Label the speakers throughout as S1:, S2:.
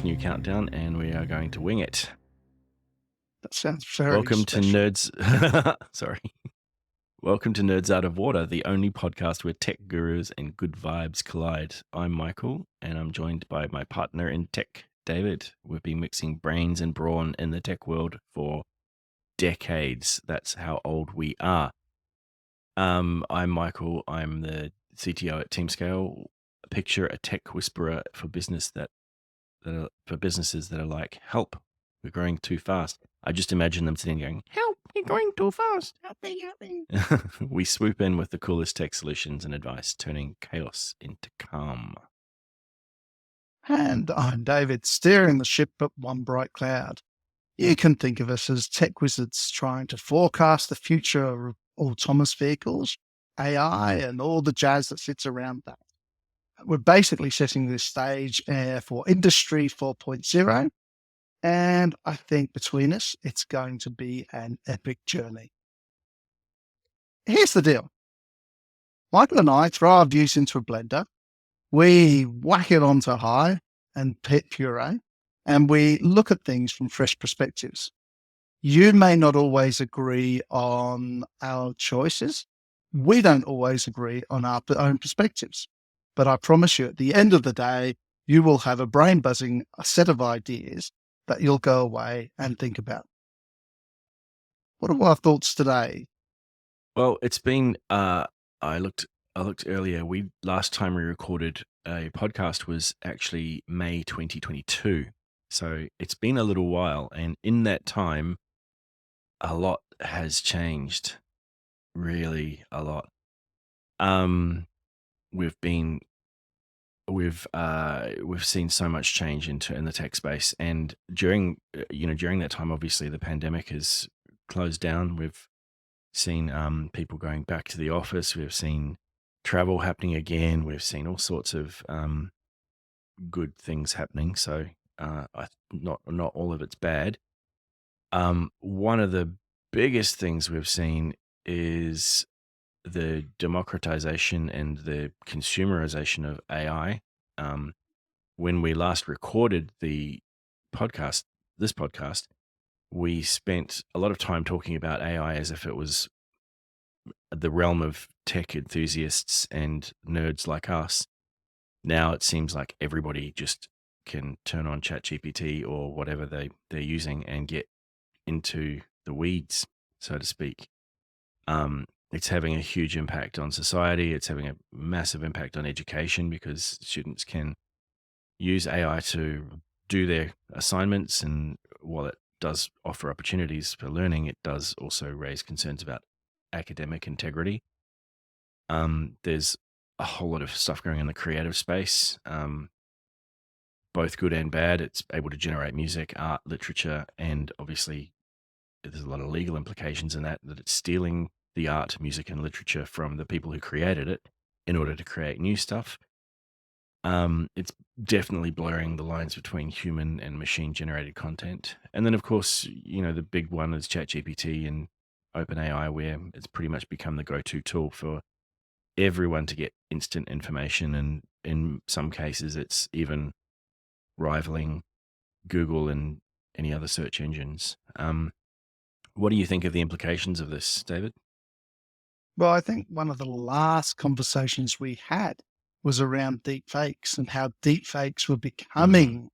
S1: new countdown, and we are going to wing it.
S2: That sounds very
S1: Welcome to
S2: special.
S1: Nerds. Sorry. Welcome to Nerds Out of Water, the only podcast where tech gurus and good vibes collide. I'm Michael, and I'm joined by my partner in tech, David. We've been mixing brains and brawn in the tech world for decades. That's how old we are. I'm Michael. I'm the CTO at TeamScale. Picture a tech whisperer for businesses that are like, help, we're growing too fast. I just imagine them sitting going, help, you're going too fast. Help me, help me. We swoop in with the coolest tech solutions and advice, turning chaos into calm.
S2: And I'm David, steering the ship up one bright cloud. You can think of us as tech wizards trying to forecast the future of autonomous vehicles, AI, and all the jazz that sits around that. We're basically setting the stage for Industry 4.0, and I think between us, it's going to be an epic journey. Here's the deal. Michael and I throw our views into a blender. We whack it onto high and pit puree, and we look at things from fresh perspectives. You may not always agree on our choices. We don't always agree on our own perspectives. But I promise you, at the end of the day, you will have a brain buzzing set of ideas that you'll go away and think about. What are our thoughts today?
S1: Well, it's been, I looked earlier. Last time we recorded a podcast was actually May 2022. So it's been a little while. And in that time, a lot has changed, really a lot. We've seen so much change in the tech space, and during that time, obviously the pandemic has closed down. We've seen people going back to the office. We've seen travel happening again. We've seen all sorts of good things happening. So not all of it's bad. One of the biggest things we've seen is the democratization and the consumerization of AI. When we last recorded this podcast, we spent a lot of time talking about AI as if it was the realm of tech enthusiasts and nerds like us. Now it seems like everybody just can turn on ChatGPT or whatever they're using and get into the weeds, so to speak. It's having a huge impact on society. It's having a massive impact on education because students can use AI to do their assignments. And while it does offer opportunities for learning, it does also raise concerns about academic integrity. There's a whole lot of stuff going on in the creative space, both good and bad. It's able to generate music, art, literature, and obviously there's a lot of legal implications in that it's stealing the art, music, and literature from the people who created it in order to create new stuff. It's definitely blurring the lines between human and machine generated content. And then, of course, the big one is ChatGPT and OpenAI, where it's pretty much become the go-to tool for everyone to get instant information. And in some cases, it's even rivaling Google and any other search engines. What do you think of the implications of this, David?
S2: Well, I think one of the last conversations we had was around deepfakes and how deepfakes were becoming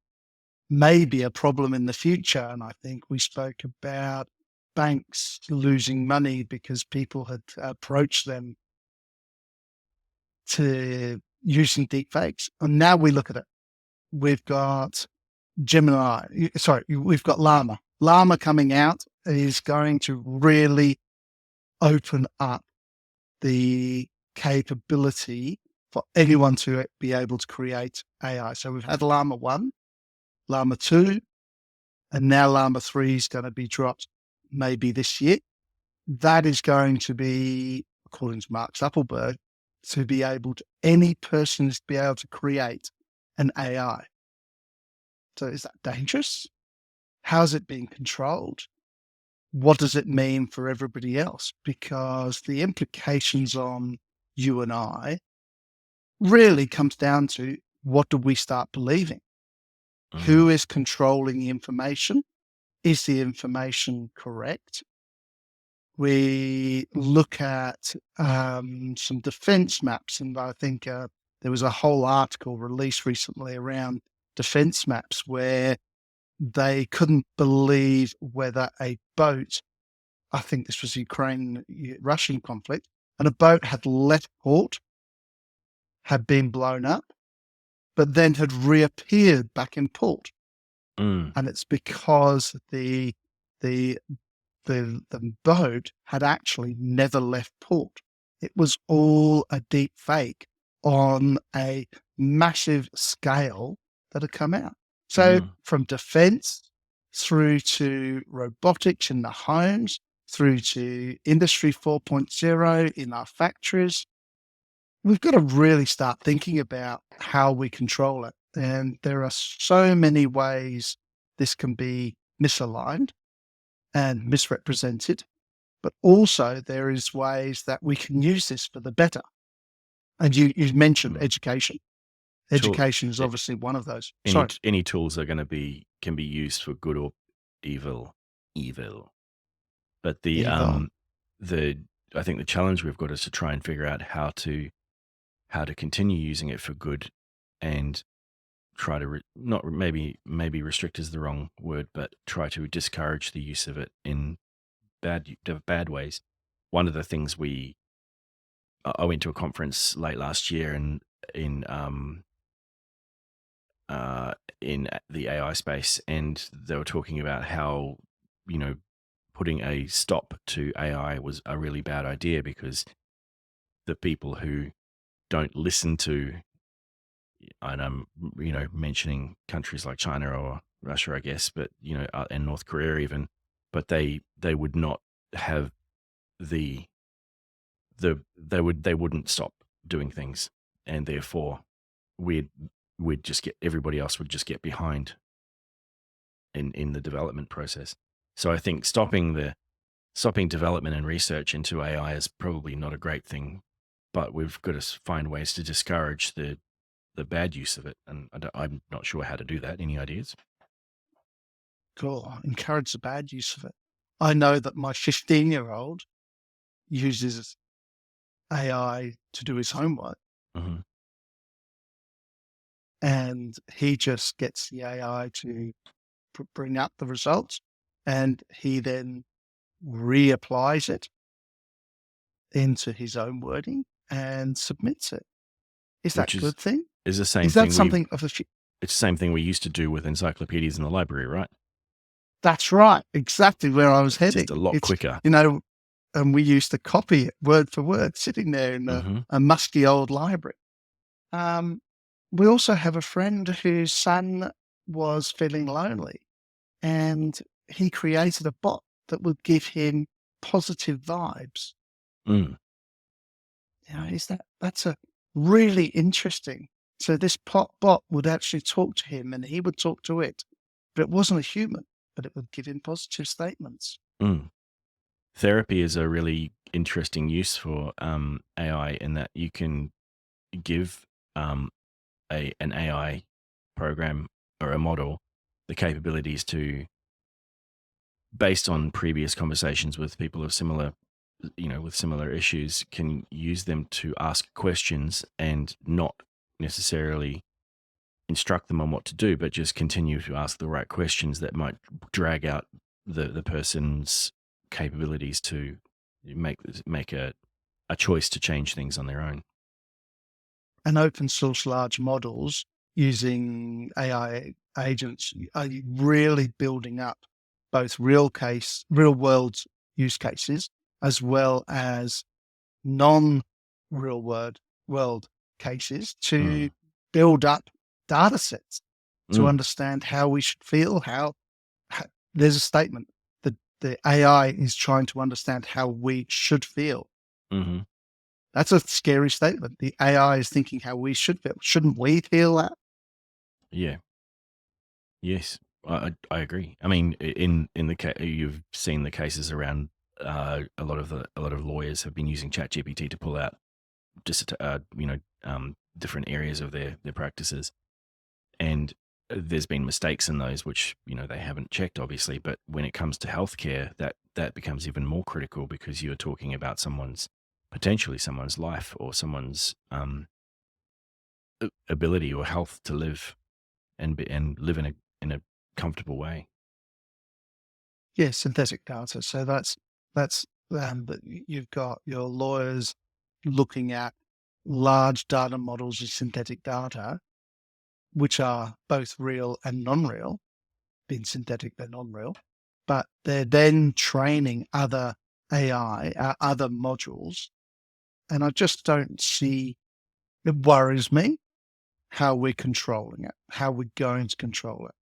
S2: maybe a problem in the future. And I think we spoke about banks losing money because people had approached them to using deepfakes. And now we look at it. We've got we've got Llama. Llama coming out is going to really open up the capability for anyone to be able to create AI. So we've had Llama 1, Llama 2, and now Llama 3 is going to be dropped maybe this year. That is going to be, according to Mark Zuckerberg, to be able to, any person is to be able to create an AI. So is that dangerous? How's it being controlled? What does it mean for everybody else? Because the implications on you and I really comes down to what do we start believing?
S1: Mm.
S2: Who is controlling the information? Is the information correct? We look at some defense maps, and I think there was a whole article released recently around defense maps where they couldn't believe whether a boat, I think this was Ukraine-Russian conflict, and a boat had left port, had been blown up, but then had reappeared back in port.
S1: Mm.
S2: And it's because the the boat had actually never left port. It was all a deep fake on a massive scale that had come out. So
S1: Mm.
S2: from defense through to robotics in the homes, through to industry 4.0 in our factories, we've got to really start thinking about how we control it. And there are so many ways this can be misaligned and misrepresented, but also there is ways that we can use this for the better. And you mentioned
S1: Mm.
S2: education.
S1: Tool,
S2: Education is
S1: a-
S2: obviously one of those.
S1: any
S2: Sorry,
S1: t- any tools are going to can be used for good or evil, evil. But
S2: evil.
S1: the I think the challenge we've got is to try and figure out how to continue using it for good, and try to not maybe restrict is the wrong word, but try to discourage the use of it in bad ways. One of the things I went to a conference late last year, and in in the AI space, and they were talking about how, you know, putting a stop to AI was a really bad idea, because the people who don't listen to, and I'm, mentioning countries like China or Russia, I guess, but, and North Korea even, but they would not have the they wouldn't stop doing things, and therefore we'd we'd just get everybody else would just get behind in the development process. So I think stopping development and research into AI is probably not a great thing, but we've got to find ways to discourage the bad use of it, and I'm not sure how to do that. Any ideas?
S2: Cool. Encourage the bad use of it. I know that my 15-year-old uses AI to do his homework,
S1: Hmm.
S2: and he just gets the AI to bring up the results, and he then reapplies it into his own wording and submits it. Is that
S1: Which
S2: a good thing?
S1: is the same
S2: Is that
S1: thing
S2: something of a
S1: it's the same thing we used to do with encyclopedias in the library, right?
S2: That's right, exactly where I was
S1: It's just
S2: heading.
S1: a lot
S2: It's,
S1: quicker.
S2: and we used to copy it word for word, sitting there in
S1: Hmm.
S2: a musky old library. Um, we also have a friend whose son was feeling lonely, and he created a bot that would give him positive vibes.
S1: Mm.
S2: Is that's a really interesting. So this bot would actually talk to him, and he would talk to it, but it wasn't a human, but it would give him positive statements.
S1: Mm. Therapy is a really interesting use for AI, in that you can give um, an AI program or a model the capabilities to, based on previous conversations with people of similar, with similar issues, can use them to ask questions and not necessarily instruct them on what to do, but just continue to ask the right questions that might drag out the person's capabilities to make a choice to change things on their own.
S2: And open source large models using AI agents are really building up both real world use cases as well as non world cases to
S1: Mm.
S2: build up data sets to
S1: Mm.
S2: understand how we should feel. How there's a statement that the AI is trying to understand how we should feel.
S1: Hmm.
S2: That's a scary statement. The AI is thinking how we should feel. Shouldn't we feel that?
S1: Yeah. Yes, I agree. I mean, in the you've seen the cases around, a lot of lawyers have been using ChatGPT to pull out just different areas of their practices, and there's been mistakes in those, which they haven't checked, obviously. But when it comes to healthcare, that becomes even more critical, because you're talking about potentially someone's life, or someone's ability or health to live and live in a comfortable way.
S2: Yeah, synthetic data. So you've got your lawyers looking at large data models of synthetic data, which are both real and non-real. Being synthetic, they're non-real, but they're then training other AI, other modules, and I just don't see. It worries me how we're controlling it, how we're going to control it.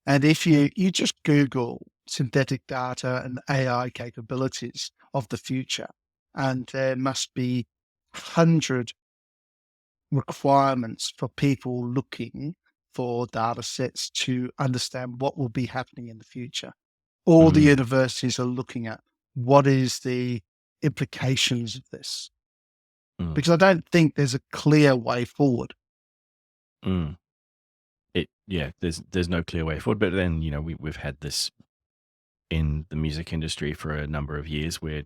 S2: And if you just Google synthetic data and AI capabilities of the future, and there must be 100 requirements for people looking for data sets to understand what will be happening in the future. All the
S1: Mm,
S2: universities are looking at what is the implications of this,
S1: mm,
S2: because I don't think there's a clear way forward.
S1: mm. Yeah, there's no clear way forward. But then we've had this in the music industry for a number of years, where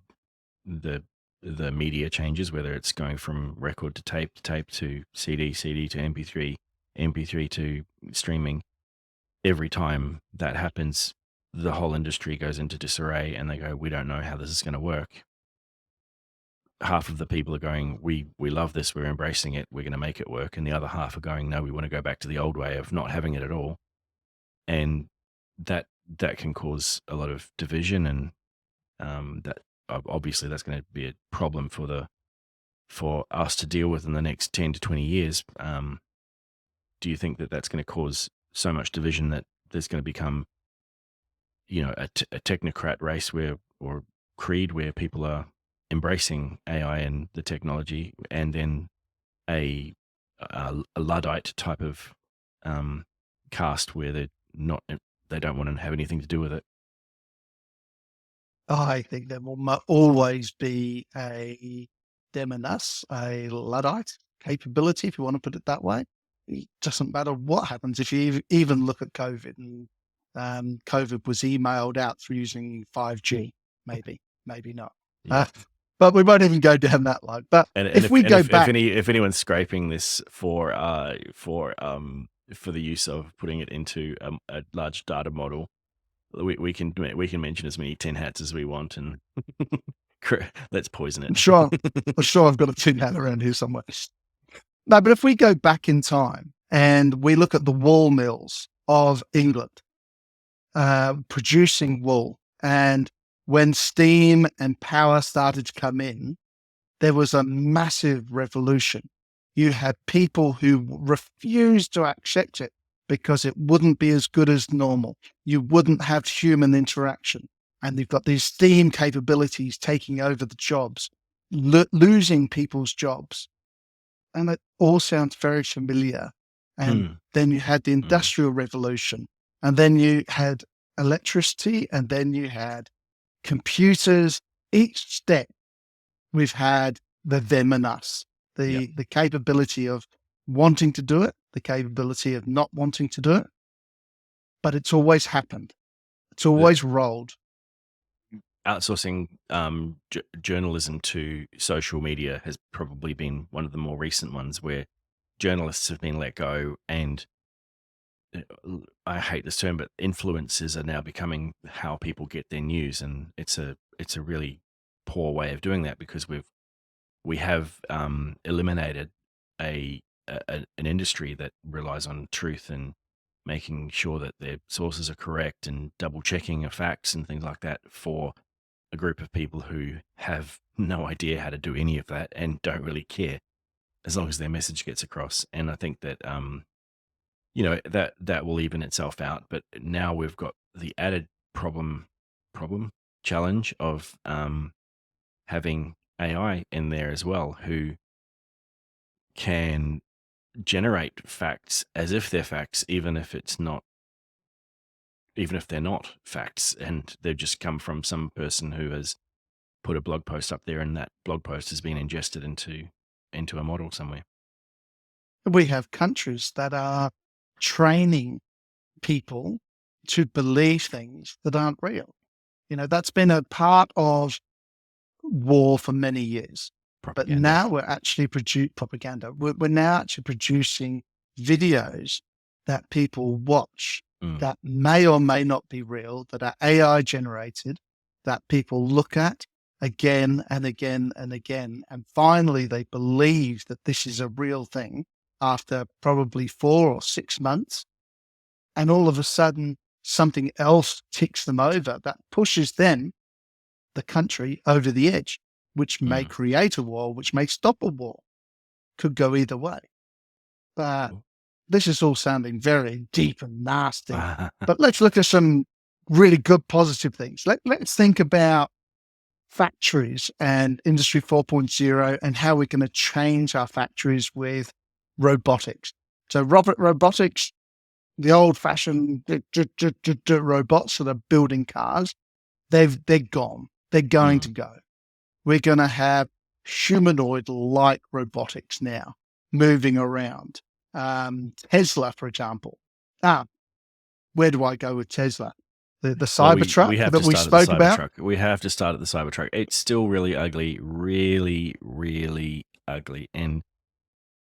S1: the the media changes, whether it's going from record to tape to CD to MP3, MP3 to streaming. Every time that happens, the whole industry goes into disarray, and they go, "We don't know how this is going to work." Half of the people are going, "We love this, we're embracing it, we're going to make it work," and the other half are going, "No, we want to go back to the old way of not having it at all." And that can cause a lot of division, and that obviously that's going to be a problem for us to deal with in the next 10 to 20 years. Do you think that that's going to cause so much division that there's going to become a technocrat race, or creed, where people are embracing AI and the technology, and then a Luddite type of cast, where they don't want to have anything to do with it?
S2: I think there will always be a them and us, a Luddite capability, if you want to put it that way. It doesn't matter what happens. If you even look at COVID, and COVID was emailed out through using 5G, maybe not.
S1: Yeah.
S2: Uh, but we won't even go down that line. But
S1: And
S2: if we go back,
S1: if anyone's scraping this for the use of putting it into a large data model, we can mention as many tin hats as we want, and let's poison
S2: I'm
S1: it.
S2: sure, I'm sure I've got a tin hat around here somewhere. No, but if we go back in time and we look at the wool mills of England, producing wool, and when steam and power started to come in, there was a massive revolution. You had people who refused to accept it because it wouldn't be as good as normal. You wouldn't have human interaction. And you've got these steam capabilities taking over the jobs, losing people's jobs. And it all sounds very familiar. And
S1: Mm,
S2: then you had the
S1: mm,
S2: Industrial Revolution, and then you had electricity, and then you had computers. Each step we've had the them and us,
S1: yep.
S2: the capability of wanting to do it, the capability of not wanting to do it, but it's always happened. It's
S1: The
S2: always rolled.
S1: outsourcing journalism to social media has probably been one of the more recent ones, where journalists have been let go, and I hate this term, but influencers are now becoming how people get their news, and it's a really poor way of doing that, because we have eliminated an industry that relies on truth, and making sure that their sources are correct, and double checking of facts and things like that, for a group of people who have no idea how to do any of that, and don't really care, as long as their message gets across. And I think that that will even itself out. But now we've got the added problem challenge of having AI in there as well, who can generate facts as if they're facts, even if they're not facts, and they've just come from some person who has put a blog post up there, and that blog post has been ingested into a model somewhere.
S2: We have countries that are training people to believe things that aren't real. That's been a part of war for many years. But
S1: Propaganda.
S2: now we're actually propaganda. We're now actually producing videos that people watch that may or may not be real, that are AI generated, that people look at again and again and again. And finally, they believe that this is a real thing after probably 4 or 6 months. And all of a sudden, something else ticks them over that pushes them, the country, over the edge, which may create a war, which may stop a war. Could go either way. But this is all sounding very deep and nasty. But let's look at some really good positive things. Let's think about factories and Industry 4.0 and how we're going to change our factories with robotics. So robotics, the old-fashioned robots that are building cars, they're gone. They're going to go. We're going to have humanoid-like robotics now moving around. Tesla, for example. Where do I go with Tesla? The Cybertruck that we spoke about?
S1: We have to start at the Cybertruck. It's still really ugly, really, really ugly. And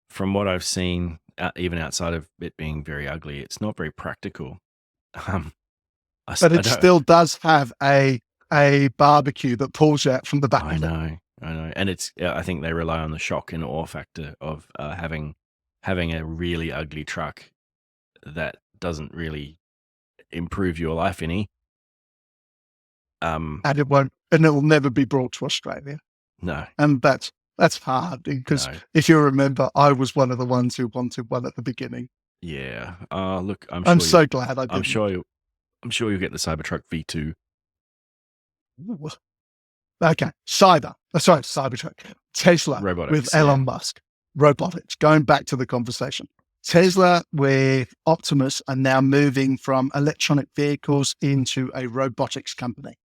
S1: from what I've seen, even outside of it being very ugly, it's not very practical.
S2: But it still does have a barbecue that pulls out from the back.
S1: I know. And I think they rely on the shock and awe factor of having a really ugly truck that doesn't really improve your life any.
S2: And it will never be brought to Australia.
S1: No.
S2: And that's hard because if you remember, I was one of the ones who wanted one at the beginning.
S1: Yeah. Look,
S2: I'm so glad I did.
S1: I'm sure you'll get the Cybertruck V2.
S2: Ooh. Okay. Cybertruck. Tesla
S1: Robotics,
S2: with Elon Musk. Robotics. Going back to the conversation. Tesla with Optimus are now moving from electronic vehicles into a robotics company.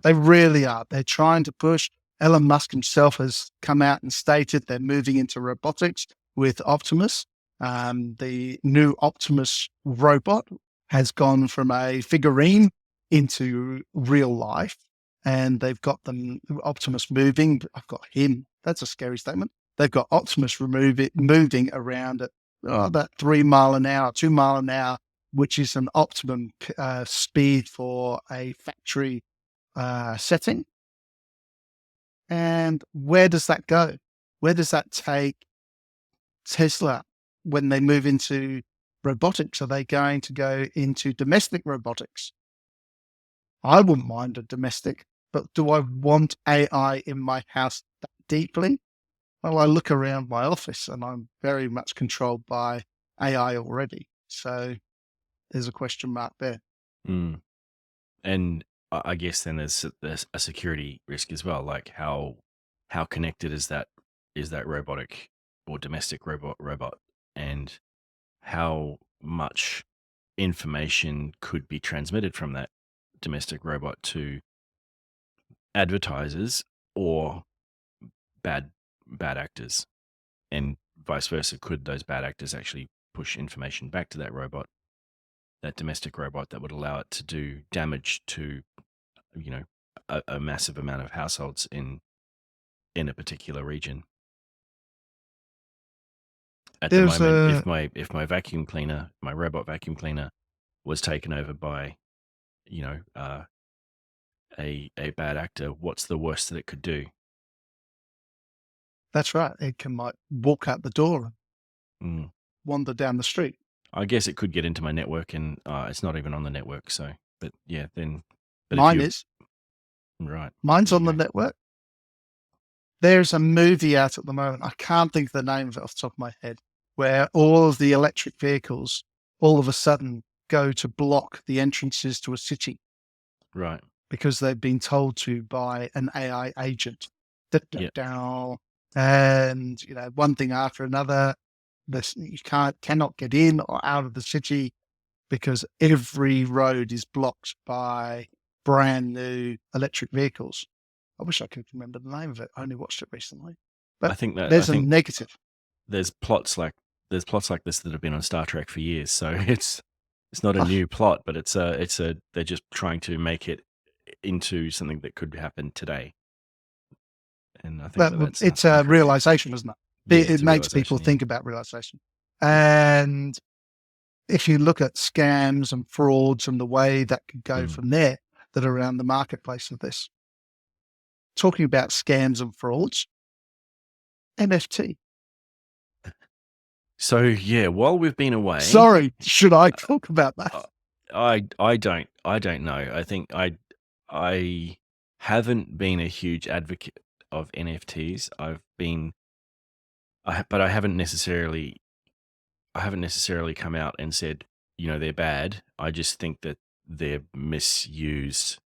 S2: They really are. They're trying to push. Elon Musk himself has come out and stated they're moving into robotics with Optimus. The new Optimus robot has gone from a figurine into real life, and they've got Optimus moving. I've got him. That's a scary statement. They've got Optimus moving around at about 3 mile an hour, 2 mile an hour, which is an optimum speed for a factory setting. And where does that go? Where does that take Tesla when they move into robotics? Are they going to go into domestic robotics? I wouldn't mind a domestic, but do I want AI in my house that deeply? Well, I look around my office and I'm very much controlled by AI already. So there's a question mark there.
S1: And I guess then there's a security risk as well. Like how connected is that robotic or domestic robot, and how much information could be transmitted from that domestic robot to advertisers or bad actors, and vice versa. Could those bad actors actually push information back to that robot, that domestic robot, that would allow it to do damage to, a massive amount of households in a particular region? At the moment, if my vacuum cleaner, my robot vacuum cleaner, was taken over by, a bad actor, what's the worst that it could do?
S2: That's right. It might walk out the door and wander down the street.
S1: I guess it could get into my network, and it's not even on the network. So, but yeah, then. But
S2: mine is.
S1: Right.
S2: Mine's on the network. There's a movie out at the moment. I can't think of the name of it off the top of my head, where all of the electric vehicles all of a sudden go to block the entrances to a city.
S1: Right.
S2: Because they've been told to by an AI agent. And, one thing after another, you cannot get in or out of the city because every road is blocked by brand new electric vehicles. I wish I could remember the name of it. I only watched it recently. But
S1: I think
S2: there's a negative.
S1: There's plots like this that have been on Star Trek for years. So It's not a
S2: Oh,
S1: new plot, but they're just trying to make it into something that could happen today. And I think
S2: but
S1: that that's
S2: it's a
S1: interesting.
S2: realization, isn't it?
S1: Yeah,
S2: It
S1: it's a
S2: makes people
S1: realization. Yeah.
S2: think about realization. And if you look at scams and frauds and the way that could go
S1: Mm.
S2: from there, that are around the marketplace of this, talking about scams and frauds, NFT.
S1: So yeah, while we've been away,
S2: Sorry, should I talk about that?
S1: uh, I don't know. I think I haven't been a huge advocate of NFTs. But I haven't necessarily come out and said, they're bad. I just think that they're misused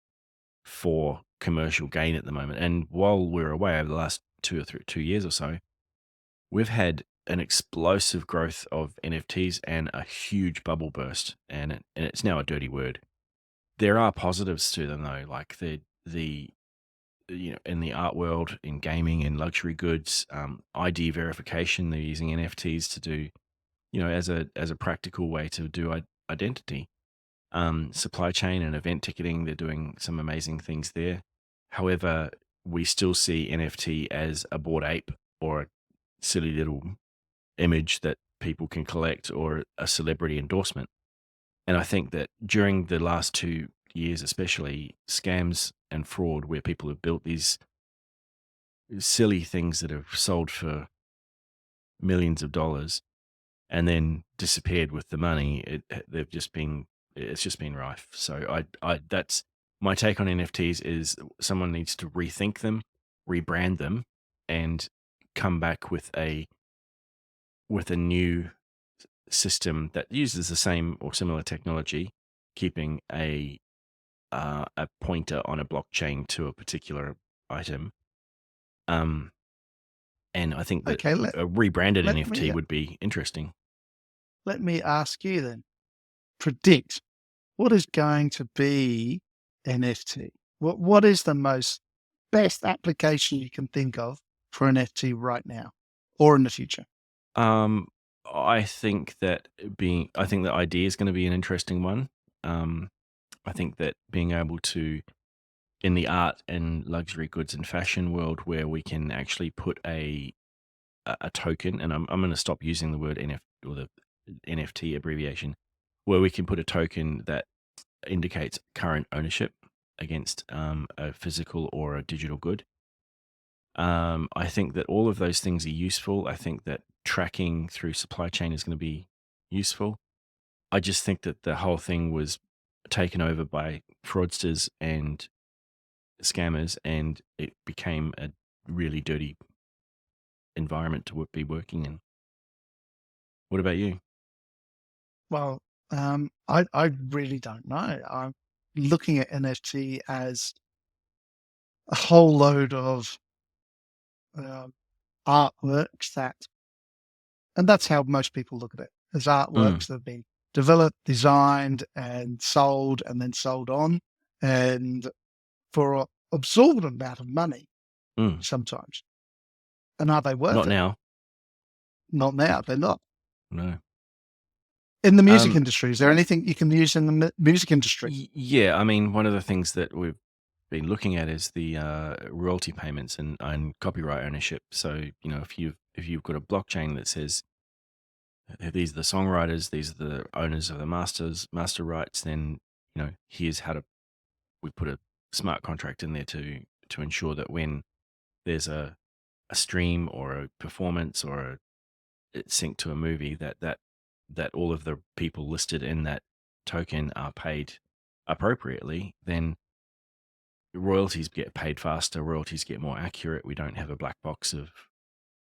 S1: for commercial gain at the moment. And while we're away over the last 2 years or so, we've had an explosive growth of NFTs and a huge bubble burst, and it's now a dirty word. There are positives to them though, like the in the art world, in gaming, in luxury goods, ID verification. They're using NFTs to do, as a practical way to do identity. Supply chain and event ticketing, they're doing some amazing things there. However, we still see NFT as a bored ape or a silly little image that people can collect or a celebrity endorsement. And I think that during the last 2 years, especially scams and fraud, where people have built these silly things that have sold for millions of dollars and then disappeared with the money, it's just been rife. So that's my take on NFTs is someone needs to rethink them, rebrand them, and come back with a new system that uses the same or similar technology, keeping a pointer on a blockchain to a particular item. Um, and I think that
S2: Okay,
S1: a rebranded
S2: let
S1: NFT
S2: me
S1: would be interesting.
S2: let me ask you then. Predict what is going to be NFT. What is the most best application you can think of for NFT right now or in the future?
S1: Um, I think that I think that idea is going to be an interesting one. Um, I think that being able to, in the art and luxury goods and fashion world, where we can actually put a token, and I'm going to stop using the word NF or the NFT abbreviation, where we can put a token that indicates current ownership against a physical or a digital good. I think that all of those things are useful. I think that tracking through supply chain is going to be useful. I just think that the whole thing was taken over by fraudsters and scammers, and it became a really dirty environment to be working in. What about you?
S2: Well, I really don't know. I'm looking at NFT as a whole load of um, artworks and that's how most people look at it, as
S1: Mm,
S2: artworks that have been developed, designed, and then sold on, and for a absorbent amount of money
S1: mm.
S2: sometimes. And are they worth
S1: Not
S2: it?
S1: now.
S2: Not now, they're not.
S1: No.
S2: In the music
S1: Um,
S2: industry, is there anything you can use in the music industry?
S1: yeah, I mean, one of the things that we've been looking at is the royalty payments and copyright ownership. So, if you've got a blockchain that says these are the songwriters, these are the owners of the master rights, then here's how to we put a smart contract in there to ensure that when there's a stream or a performance or it's synced to a movie, that all of the people listed in that token are paid appropriately, then royalties get paid faster, royalties get more accurate. We don't have a black box of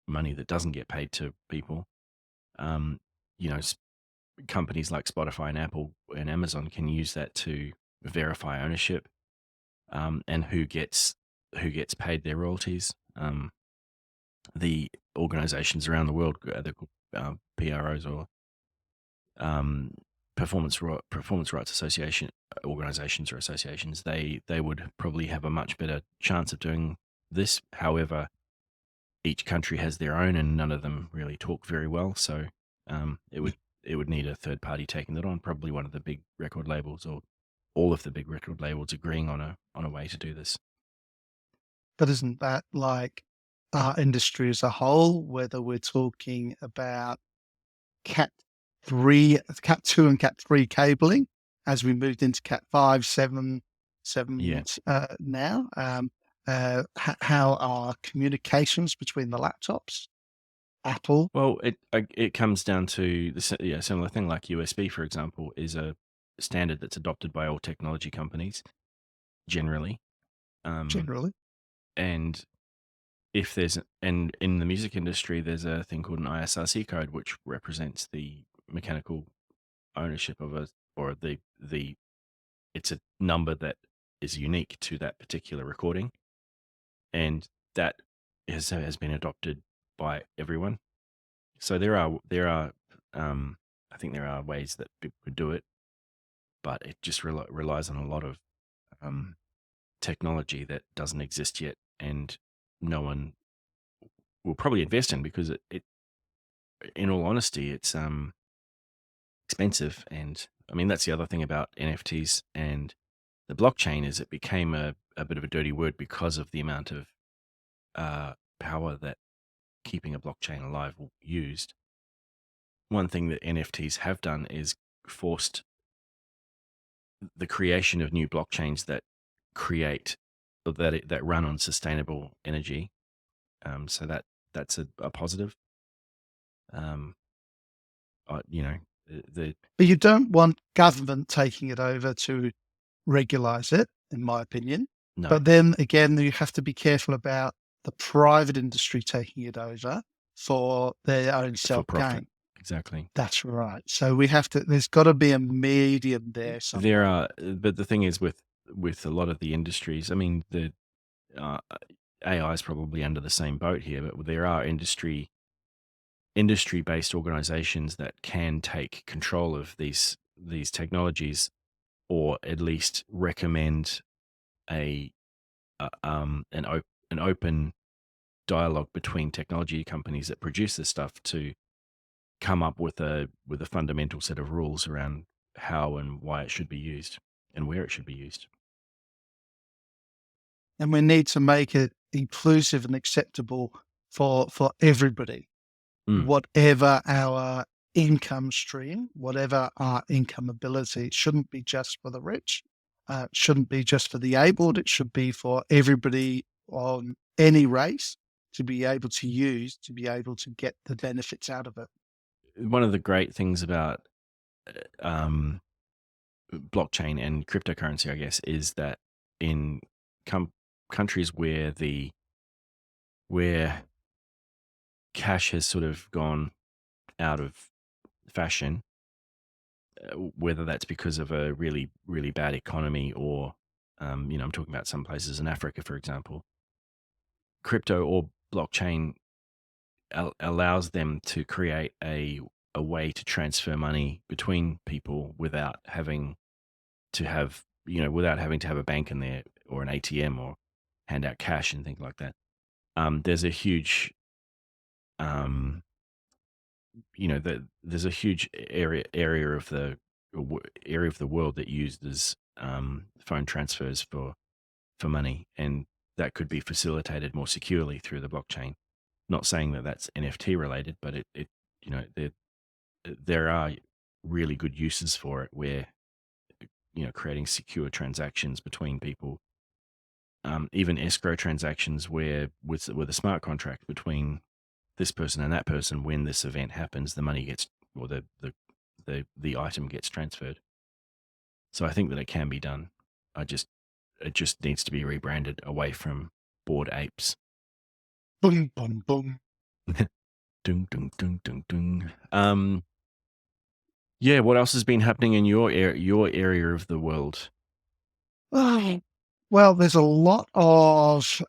S1: money that doesn't get paid to people. Um, you know, companies like Spotify and Apple and Amazon can use that to verify ownership, and who gets paid their royalties. The organizations around the world, they're called PROs or um, performance rights association organizations or associations. They would probably have a much better chance of doing this. However, each country has their own, and none of them really talk very well. So it would it would need a third party taking that on, probably one of the big record labels or all of the big record labels agreeing on a way to do this.
S2: But isn't that like our industry as a whole, whether we're talking about Cat 3, Cat 2 and Cat 3 cabling as we moved into Cat 5, 7
S1: Yeah.
S2: now? How are communications between the laptops, Apple,
S1: Well, it comes down to similar thing like USB, for example, is a standard that's adopted by all technology companies generally. Um,
S2: generally?
S1: and if there's and in the music industry, there's a thing called an ISRC code, which represents the mechanical ownership of a or the it's a number that is unique to that particular recording, and that has been adopted by everyone. So there are I think there are ways that people could do it, but it just relies on a lot of um, technology that doesn't exist yet, and no one will probably invest in because it in all honesty, it's expensive. And I mean, that's the other thing about NFTs and the blockchain is it became a bit of a dirty word because of the amount of power that keeping a blockchain alive used. One thing that NFTs have done is forced the creation of new blockchains that create that run on sustainable energy. So that's a positive. Um, the
S2: But you don't want government taking it over to regulise it, in my opinion.
S1: no
S2: But then again, you have to be careful about the private industry taking it over for their own
S1: for profit
S2: self-gain.
S1: exactly.
S2: That's right. So we have to there's gotta be a medium there
S1: There
S2: somewhere.
S1: are, but the thing is with a lot of the industries. I mean, the uh, AI is probably under the same boat here, but there are industry based organizations that can take control of these technologies or at least recommend a an open dialogue between technology companies that produce this stuff to come up with a fundamental set of rules around how and why it should be used and where it should be used.
S2: And we need to make it inclusive and acceptable for everybody,
S1: Mm,
S2: whatever our income stream, whatever our income ability. It shouldn't be just for the rich. It shouldn't be just for the abled. It should be for everybody on any race to be able to use, to be able to get the benefits out of it.
S1: one of the great things about um, blockchain and cryptocurrency, I guess, is that in com- countries where cash has sort of gone out of fashion, whether that's because of a really bad economy or I'm talking about some places in Africa, for example, crypto or blockchain allows them to create a way to transfer money between people without having to have without having to have a bank in there or an ATM or hand out cash and things like that. There's a huge um, there's a huge area of the world that uses phone transfers for money, and that could be facilitated more securely through the blockchain. Not saying that that's NFT related, but it there are really good uses for it where creating secure transactions between people, even escrow transactions where with a smart contract between this person and that person, when this event happens, the money gets or the item gets transferred. So I think that it can be done. I just it just needs to be rebranded away from bored apes.
S2: Boom, boom, boom.
S1: Dung, dung, dung, dung, dung. Yeah. What else has been happening in your area of the world?
S2: Oh, well, there's a lot of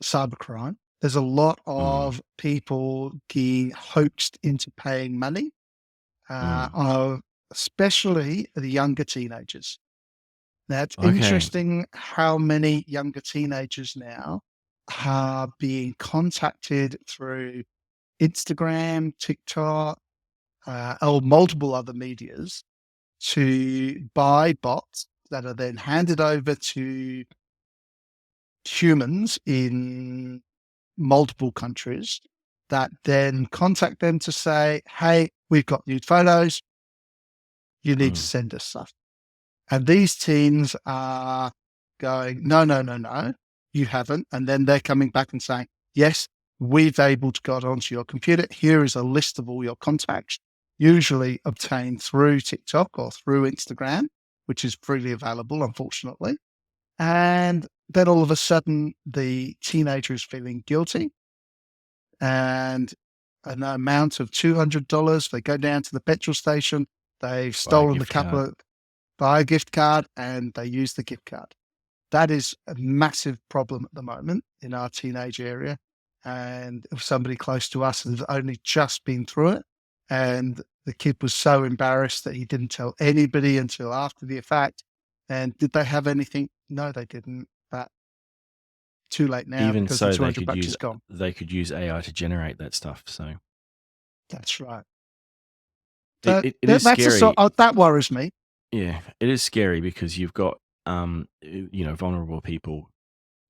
S2: cybercrime. There's a lot
S1: Mm,
S2: of people being hoaxed into paying money,
S1: mm.
S2: especially the younger teenagers. Now, it's
S1: Okay.
S2: interesting how many younger teenagers now are being contacted through Instagram, TikTok, or multiple other medias to buy bots that are then handed over to humans in multiple countries that then contact them to say, hey, we've got nude photos. You need to
S1: Mm.
S2: send us stuff. And these teens are going, no, no, no, no, you haven't. And then they're coming back and saying, yes, we've able to got onto your computer. Here is a list of all your contacts, usually obtained through TikTok or through Instagram, which is freely available, unfortunately. And then all of a sudden, the teenager is feeling guilty and an amount of $200. They go down to the petrol station. They've
S1: Buy a
S2: stolen the
S1: gift
S2: couple
S1: card.
S2: of, buy a gift card, and they use the gift card. That is a massive problem at the moment in our teenage area. And if somebody close to us has only just been through it, and the kid was so embarrassed that he didn't tell anybody until after the fact. And did they have anything? No, they didn't. But too late now
S1: Even
S2: because the
S1: so,
S2: 200 bucks is gone.
S1: they could use AI to generate that stuff. So
S2: That's right.
S1: it,
S2: So
S1: it is
S2: that's
S1: scary.
S2: that worries me.
S1: Yeah, it is scary because you've got vulnerable people.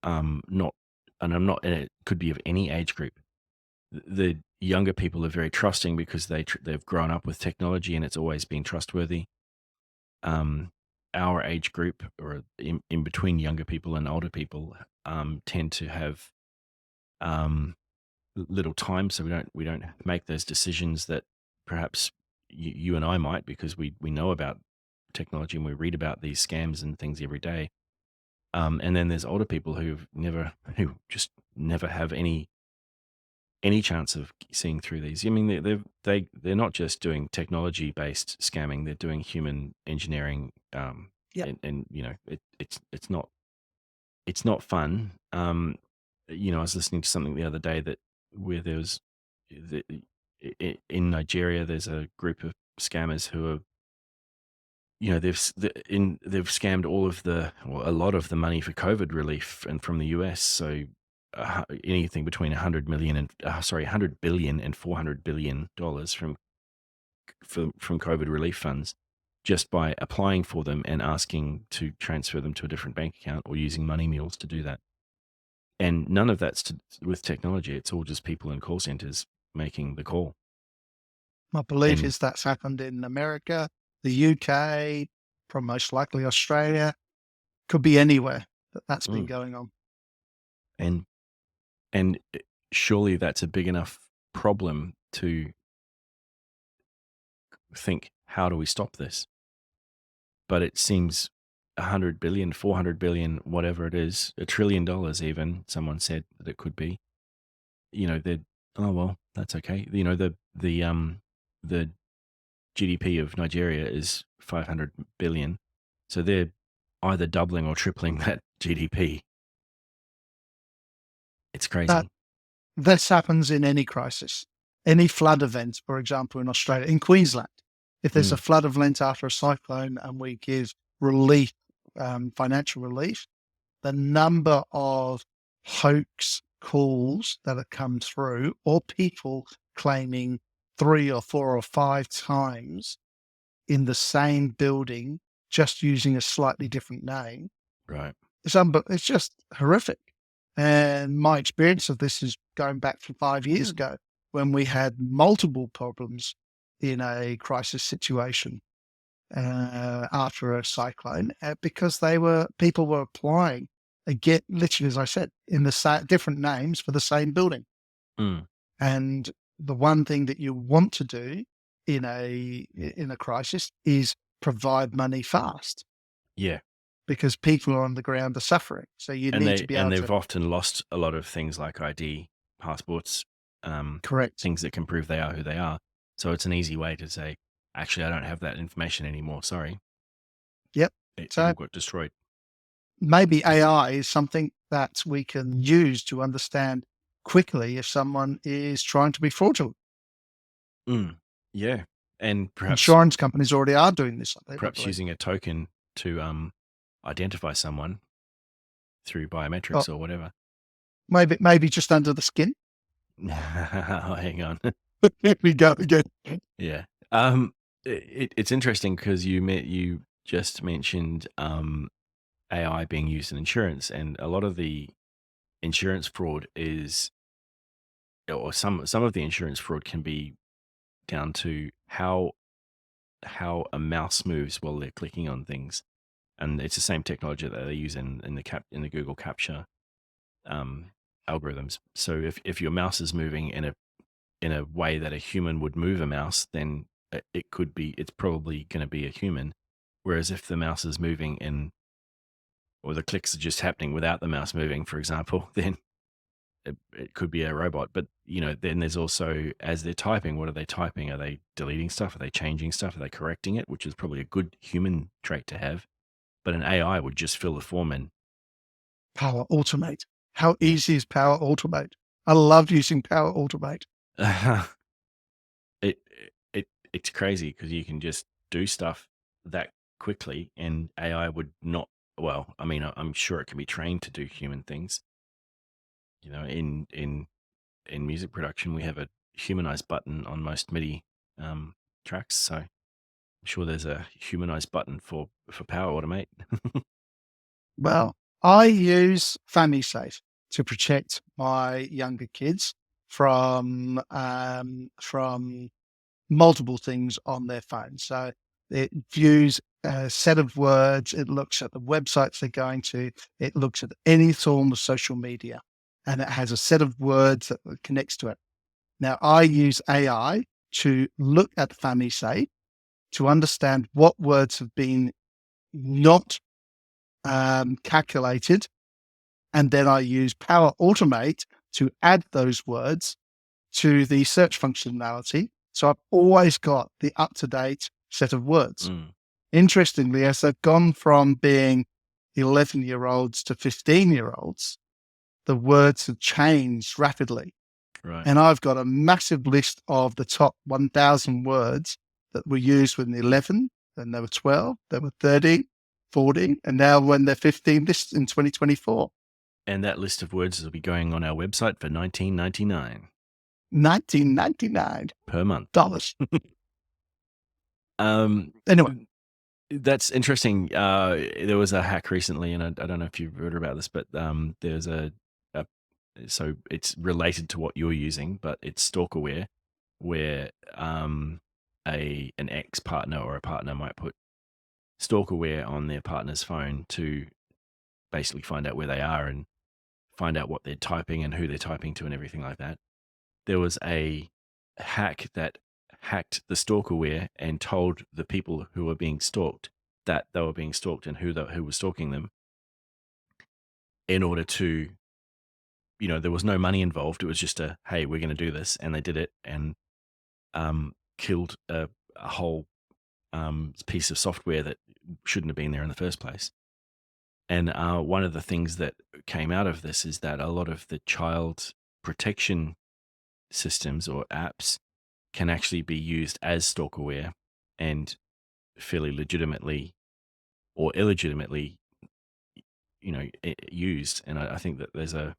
S1: Not, and I'm not. And it could be of any age group. The younger people are very trusting because they've grown up with technology and it's always been trustworthy. Our age group, or in between younger people and older people, tend to have little time, so we don't make those decisions that perhaps you and I might, because we know about technology and we read about these scams and things every day. And then there's older people who just never have any chance of seeing through these. I mean, they're not just doing technology based scamming; they're doing human engineering,
S2: Yeah.
S1: and it's not fun. I was listening to something the other day that where there was in Nigeria, there's a group of scammers who are, they've scammed a lot of the money for COVID relief and from the US. So anything between 100 million and 100 billion and 400 billion dollars from COVID relief funds, just by applying for them and asking to transfer them to a different bank account or using money mules to do that. And none of that's with technology. It's all just people in call centers making the call.
S2: My belief
S1: And
S2: is that's happened in America, the UK, probably most likely Australia, could be anywhere that's been
S1: mm,
S2: going on.
S1: and and surely that's a big enough problem to think, how do we stop this? But it seems 100 billion, 400 billion, whatever it is, $1 trillion even, someone said that it could be, they're, oh, well, that's okay. The GDP of Nigeria is 500 billion. So they're either doubling or tripling that GDP. It's
S2: That
S1: crazy.
S2: this happens in any crisis, any flood event, for example, in Australia, in Queensland. If there's a
S1: Mm,
S2: flood event after a cyclone and we give relief, financial relief, the number of hoax calls that have come through, or people claiming 3 or 4 or 5 times in the same building, just using a slightly different name,
S1: right.
S2: it's just horrific. And my experience of this is going back to 5 years ago when we had multiple problems in a crisis situation after a cyclone, because people were applying again, literally, as I said, in the different names for the same building.
S1: Mm,
S2: And the one thing that you want to do in a crisis is provide money fast,
S1: yeah.
S2: because people on the ground are suffering. So you need to be able
S1: They've
S2: to
S1: often lost a lot of things like ID, passports,
S2: correct.
S1: things that can prove they are who they are. So it's an easy way to say, actually, I don't have that information anymore. Sorry,
S2: Yep.
S1: it all
S2: So
S1: got destroyed.
S2: maybe AI is something that we can use to understand quickly if someone is trying to be fraudulent.
S1: Mm, yeah, and
S2: Insurance companies already are doing this, I
S1: perhaps
S2: believe.
S1: using a token to identify someone through
S2: Oh,
S1: biometrics or whatever.
S2: maybe just under the skin.
S1: Hang on.
S2: There we go again.
S1: Yeah. It's interesting because you just mentioned AI being used in insurance, and a lot of the insurance fraud is, or some of the insurance fraud can be down to how a mouse moves while they're clicking on things, and it's the same technology that they use in the Google Capture um, algorithms. So if your mouse is moving in a way that a human would move a mouse, then it's probably going to be a human. Whereas if the mouse is moving or the clicks are just happening without the mouse moving, for example, then it could be a robot. But then there's also, as they're typing, what are they typing? Are they deleting stuff? Are they changing stuff? Are they correcting it? Which is probably a good human trait to have. But an AI would just fill the form in.
S2: Power Automate. How
S1: Yeah.
S2: easy is Power Automate? I love using Power Automate.
S1: it it's crazy because you can just do stuff that quickly, and AI would not. Well, I mean, I'm sure it can be trained to do human things. In music production, we have a humanized button on most MIDI tracks, so I'm sure there's a humanized button for Power Automate.
S2: Well, I use FamiSafe to protect my younger kids from multiple things on their phone. So it views a set of words, it looks at the websites they're going to, it looks at any form of social media, and it has a set of words that connects to it. Now, I use AI to look at FamiSafe to understand what words have been not calculated, and then I use Power Automate to add those words to the search functionality. So I've always got the up-to-date set of words.
S1: Mm,
S2: Interestingly, as they've gone from being 11-year-olds to 15-year-olds, the words have changed rapidly.
S1: right.
S2: And I've got a massive list of the top 1,000 words that were used when they're 11, then they were 12, they were 13, 14, and now when they're 15, this in 2024.
S1: And that list of words will be going on our website for $19.99
S2: $19.99.
S1: per month.
S2: Anyway,
S1: That's interesting. There was a hack recently, and I don't know if you've heard about this, but there's a so it's related to what you're using, but it's stalkerware, where an ex partner or a partner might put stalkerware on their partner's phone to basically find out where they are and find out what they're typing and who they're typing to and everything like that. There was a hack that hacked the stalkerware and told the people who were being stalked that they were being stalked and who was stalking them, in order to, there was no money involved. It was just hey, we're going to do this. And they did it, and killed a whole piece of software that shouldn't have been there in the first place. And one of the things that came out of this is that a lot of the child protection systems or apps can actually be used as stalkerware and fairly legitimately or illegitimately, used. And I think that there's a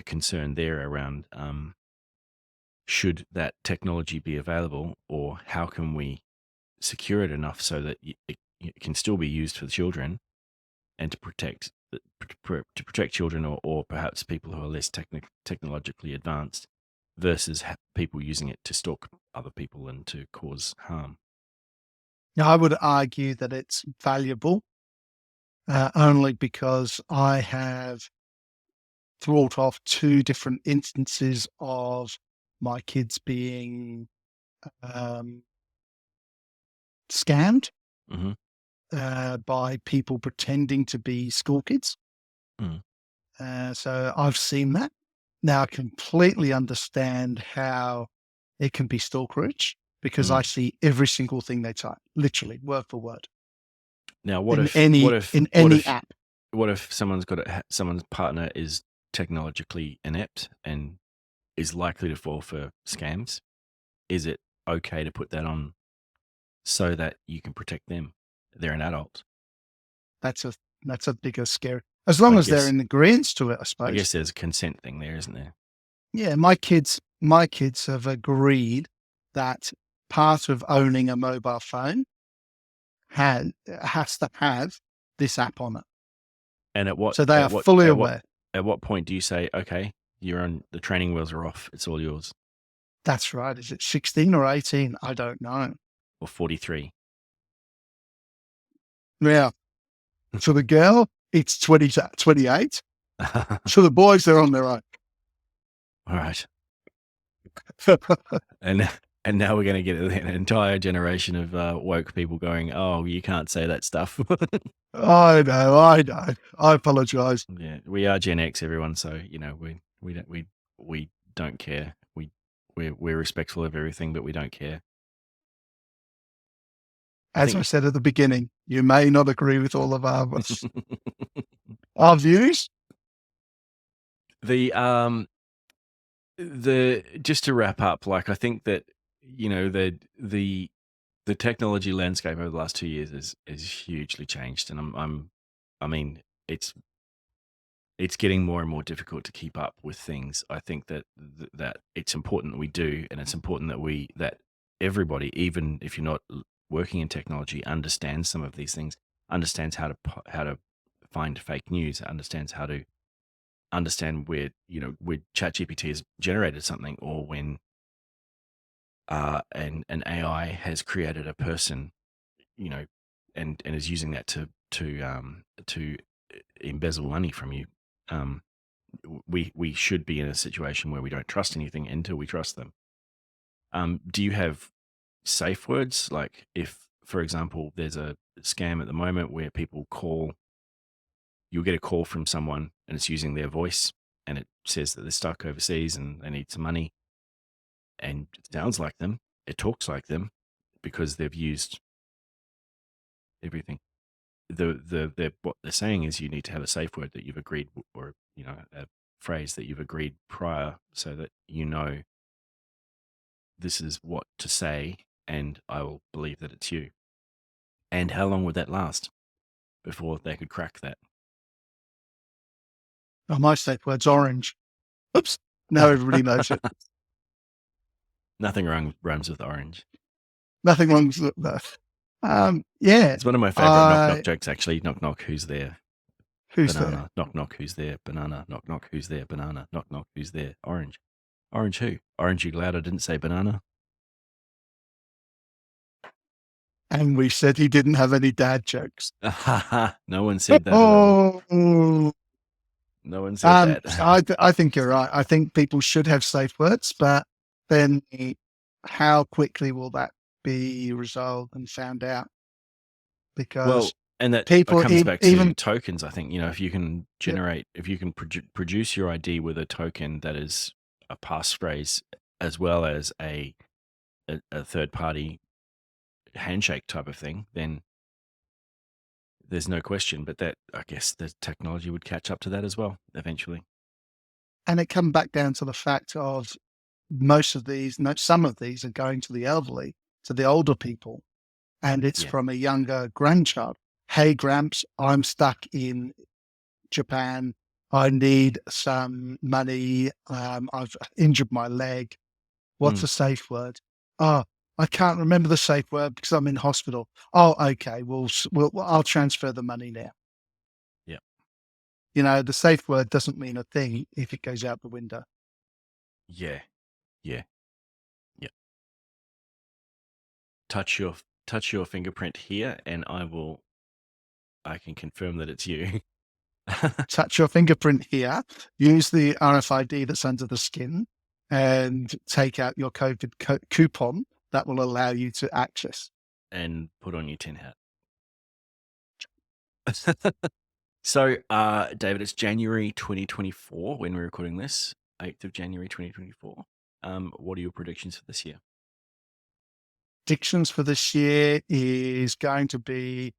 S1: concern there around should that technology be available, or how can we secure it enough so that it can still be used for the children and to protect children, or perhaps people who are less technologically advanced, versus people using it to stalk other people and to cause harm.
S2: now I would argue that it's valuable only because I have thought of two different instances of my kids being um, scammed
S1: Hmm.
S2: by people pretending to be school kids.
S1: Mm.
S2: So I've seen that. Now I completely understand how it can be stalkerage because I
S1: Mm.
S2: see every single thing they type, literally word for word,
S1: Now,
S2: in any app.
S1: what if someone's partner is technologically inept and is likely to fall for scams? Is it okay to put that on so that you can protect them? They're an adult.
S2: That's a bigger scary. As long
S1: I
S2: as they're
S1: guess
S2: in agreement to it, I
S1: I
S2: suppose.
S1: guess there's a consent thing there, isn't there?
S2: Yeah, my kids have agreed that part of owning a mobile phone has to have this app on it.
S1: And
S2: So they are fully aware.
S1: at what point do you say, okay, you're on, the training wheels are off, it's all yours,
S2: That's right. Is it 16 or 18? I don't know.
S1: or 43?
S2: Yeah. For the girl, it's 20 to 28.
S1: All
S2: For the boys, they're on their own.
S1: right. And and now we're going to get an entire generation of woke people going, oh, you can't say that stuff.
S2: I know. I apologize.
S1: Yeah, we are Gen X, everyone. So we don't care. We're respectful of everything, but we don't care.
S2: As I said at the beginning, you may not agree with all of our views.
S1: The just to wrap up, like, I think that the technology landscape over the last 2 years is hugely changed, and I mean, it's getting more and more difficult to keep up with things. I think that that it's important that we do, and it's important that everybody, even if you're not working in technology, understands some of these things, understands how to find fake news, understands how to understand where ChatGPT has generated something, or when an AI has created a person, you know, and is using that to embezzle money from you. We should be in a situation where we don't trust anything until we trust them. Do you have safe words? Like, if, for example, there's a scam at the moment where you'll get a call from someone and it's using their voice, and it says that they're stuck overseas and they need some money, and it sounds like them, it talks like them, because they've used everything. What they're saying is you need to have a safe word that you've agreed, or a phrase that you've agreed prior, so that this is what to say, and I will believe that it's you. And how long would that last before they could crack that?
S2: Oh, my safe word's orange. Oops. Now everybody knows it.
S1: Nothing rhymes with orange.
S2: Nothing wrong with that. Yeah.
S1: It's one of my favorite knock-knock jokes, actually. Knock, knock, who's there?
S2: Who's
S1: Banana.
S2: there?
S1: Knock, knock, who's there? Banana. Knock, knock, who's there? Banana. Knock, knock, who's there? Orange. Orange who? Orange, you glad I didn't say banana?
S2: And we said he didn't have any dad jokes.
S1: No one said that at all.
S2: Oh,
S1: No one said that.
S2: I think you're right. I think people should have safe words, but then how quickly will that be resolved and found out?
S1: Well,
S2: Because
S1: and that
S2: people
S1: comes back to
S2: even
S1: tokens. I think, if you can if you can produce your ID with a token that is a passphrase, as well as a third party handshake type of thing, then there's no question. But that, I guess, the technology would catch up to that as well eventually.
S2: and it come back down to the fact of most of these, no, some of these are going to the elderly, to the older people, and it's
S1: Yeah.
S2: from a younger grandchild. Hey, Gramps, I'm stuck in Japan. I need some money. I've injured my leg. What's a safe word? Oh, I can't remember the safe word because I'm in hospital. Oh, okay. I'll transfer the money now.
S1: Yeah.
S2: The safe word doesn't mean a thing if it goes out the window.
S1: Yeah. Yeah. Yeah. Touch your fingerprint here, and I can confirm that it's you.
S2: Touch your fingerprint here. Use the RFID that's under the skin, and take out your COVID coupon that will allow you to access.
S1: And put on your tin hat. So, David, it's January 2024 when we're recording this, 8th of January 2024. What are your predictions for this year?
S2: Predictions for this year is going to be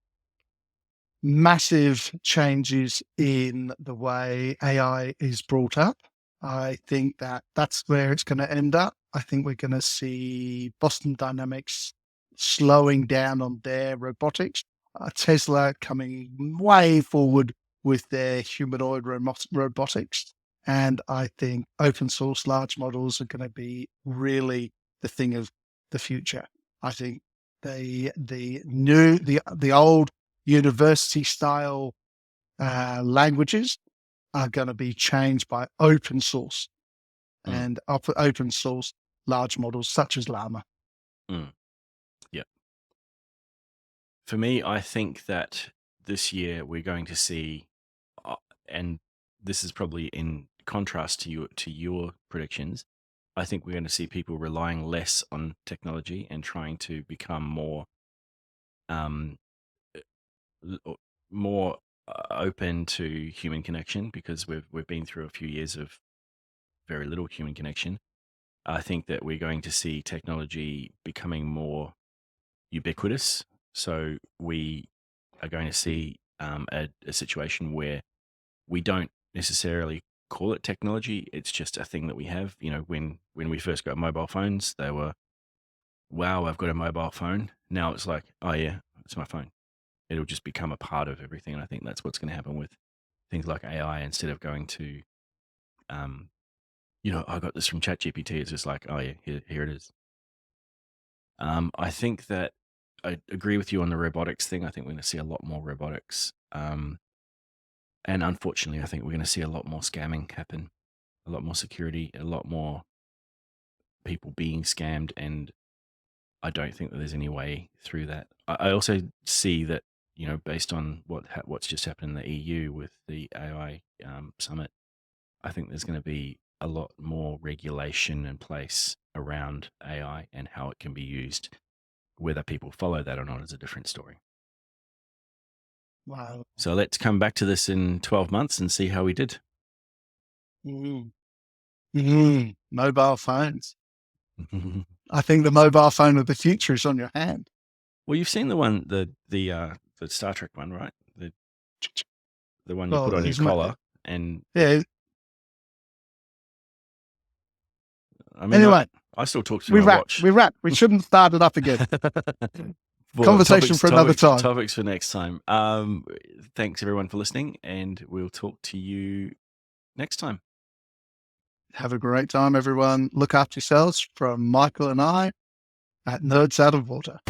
S2: massive changes in the way AI is brought up. I think that's where it's going to end up. I think we're going to see Boston Dynamics slowing down on their robotics, Tesla coming way forward with their humanoid robotics. And I think open source large models are going to be really the thing of the future. I think the old university style languages are going to be changed by open source
S1: Mm,
S2: and open source large models such as Llama.
S1: mm. Yeah. For me, I think that this year we're going to see, and this is probably in contrast to your predictions. I think we're going to see people relying less on technology and trying to become um, more open to human connection, because we've been through a few years of very little human connection. I think that we're going to see technology becoming more ubiquitous. So we are going to see a situation where we don't necessarily call it technology. It's just a thing that we have. When we first got mobile phones, they were, wow, I've got a mobile phone. Now it's like, oh yeah, it's my phone. It'll just become a part of everything. And I think that's what's going to happen with things like AI. Instead of going to, um, I got this from ChatGPT. It's just like, oh yeah, here it is. I think that I agree with you on the robotics thing. I think we're going to see a lot more robotics. And unfortunately, I think we're going to see a lot more scamming happen, a lot more security, a lot more people being scammed. And I don't think that there's any way through that. I also see that, based on what's just happened in the EU with the AI summit, I think there's going to be a lot more regulation in place around AI and how it can be used. Whether people follow that or not is a different story.
S2: Wow.
S1: So let's come back to this in 12 months and see how we did.
S2: Mobile phones. I think the mobile phone of the future is on your hand.
S1: Well, you've seen the Star Trek one, right? The one you put
S2: Well,
S1: on your collar, and
S2: yeah.
S1: I mean,
S2: Anyway,
S1: I still talk through
S2: we
S1: my
S2: wrap.
S1: watch.
S2: We wrap. We shouldn't start it up again.
S1: Well,
S2: Conversation for another time.
S1: Topics for next time. Thanks everyone for listening, and we'll talk to you next time.
S2: Have a great time, everyone. Look after yourselves from Michael and I at Nerds Out of Water.